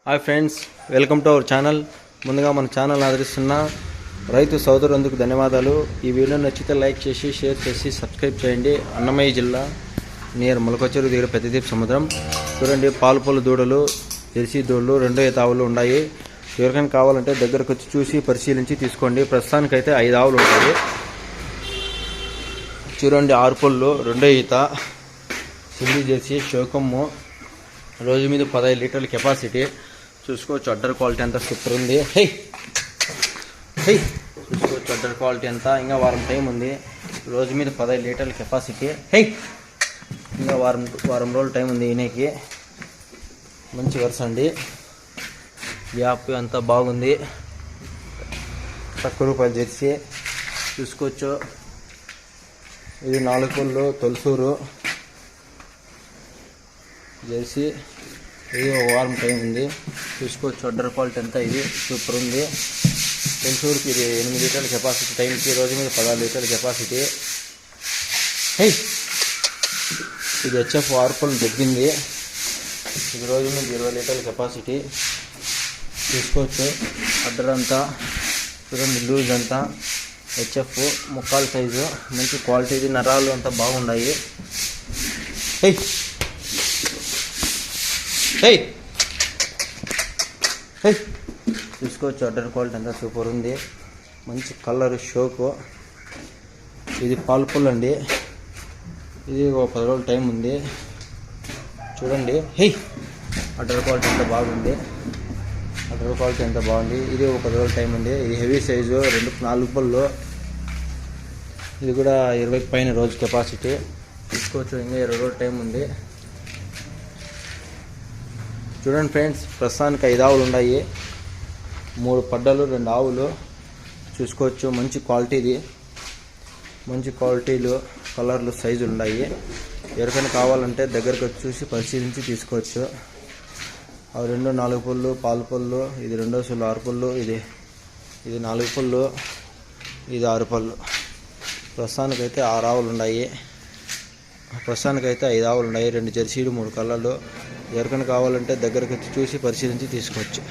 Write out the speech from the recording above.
Hi friends, welcome to our channel. ముందుగా మన channel ఆదరిస్తున్న రైతు సోదరులందుకు ధన్యవాదాలు. ఈ వీడియో నచ్చితే లైక్ చేసి షేర్ చేసి సబ్స్క్రైబ్ చేయండి. అన్నమయ్య జిల్లా నియర్ మొలకొచ్చేరు దగ్గర పెద్దదీప్ సముద్రం. చూడండి, పాలు దూడలు, జెర్సీ దూడలు, రెండో ఈత ఆవులు ఉన్నాయి. ఎవరికైనా కావాలంటే దగ్గరకు వచ్చి చూసి పరిశీలించి తీసుకోండి. ప్రస్తుతానికైతే 5 ఆవులు ఉంటాయి. చూడండి, 6 పళ్ళు, రెండో ఈత, సింగిల్ జెర్సీ, షోకమ్ము, రోజు మీద 15 లీటర్ల కెపాసిటీ. చూసుకోవచ్చు అడ్డర్ క్వాలిటీ అంతా సూపర్ ఉంది. చూసుకోవచ్చు అడ్డర్ క్వాలిటీ అంతా. ఇంకా వారం టైం ఉంది. రోజు మీద 15 లీటర్ల కెపాసిటీ. ఇంకా వారం రోజుల టైం ఉంది. ఈయనకి మంచి వరుస అండి. గ్యాప్ అంతా బాగుంది. తక్కువ రూపాయలు జెర్సీ. చూసుకోవచ్చు, ఇది 4 పళ్ళు తొలసూరు జెర్సీ. ఇది ఒక వారం టైం ఉంది. చూసుకోవచ్చు అడ్డర్ క్వాలిటీ అంతా. ఇది సూపర్ ఉంది. తొలసూరుకి ఇది 8 లీటర్ల కెపాసిటీ. టైంకి రోజు మీద 16 లీటర్ల కెపాసిటీ. ఇది హెచ్ఎఫ్ 6 పళ్ళు తగ్గింది. ఇది రోజు మీద 20 లీటర్ల కెపాసిటీ. చూసుకోవచ్చు అడ్డర్ అంతా. చూడండి, లూజ్ అంతా హెచ్ఎఫ్, ముక్కాల సైజు, మంచి క్వాలిటీ. ఇది నరాలు అంతా బాగున్నాయి. చూసుకోవచ్చు అడ్డర్ క్వాలిటీ అంతా సూపర్ ఉంది. మంచి కలర్ షోకు. ఇది పాలు అండి. ఇది ఒక 10 రోజుల టైం ఉంది. చూడండి, అడ్డర్ క్వాలిటీ అంతా బాగుంది. అడ్డర్ క్వాలిటీ అంతా బాగుంది. ఇది ఒక 10 రోజుల టైం ఉంది. ఇది హెవీ సైజు, 4 పళ్ళు. ఇది కూడా 20 పైన రోజు కెపాసిటీ. తీసుకోవచ్చు. ఇంకా 20 రోజుల టైం ఉంది. చూడండి ఫ్రెండ్స్, ప్రస్తుతానికి 5 ఆవులు ఉన్నాయి. 3 పడ్డలు, 2 ఆవులు. చూసుకోవచ్చు మంచి క్వాలిటీది. మంచి క్వాలిటీలు, కలర్లు, సైజులు ఉన్నాయి. ఎవరికైనా కావాలంటే దగ్గరకు వచ్చి చూసి పరిశీలించి తీసుకోవచ్చు. అవి 2 4 పళ్ళు, పాలు పళ్ళు. ఇది రెండో సూలు 6 పళ్ళు. ఇది 4 పళ్ళు. ఇది 6 పళ్ళు. ప్రస్తుతానికైతే 6 ఆవులు ఉన్నాయి. ప్రస్తుతానికైతే 5 ఆవులు ఉన్నాయి. 2 జెర్సీలు, 3 కలర్లు. ఎవరికైనా కావాలంటే దగ్గరకు వచ్చి చూసి పరిశీలించి తీసుకోవచ్చు.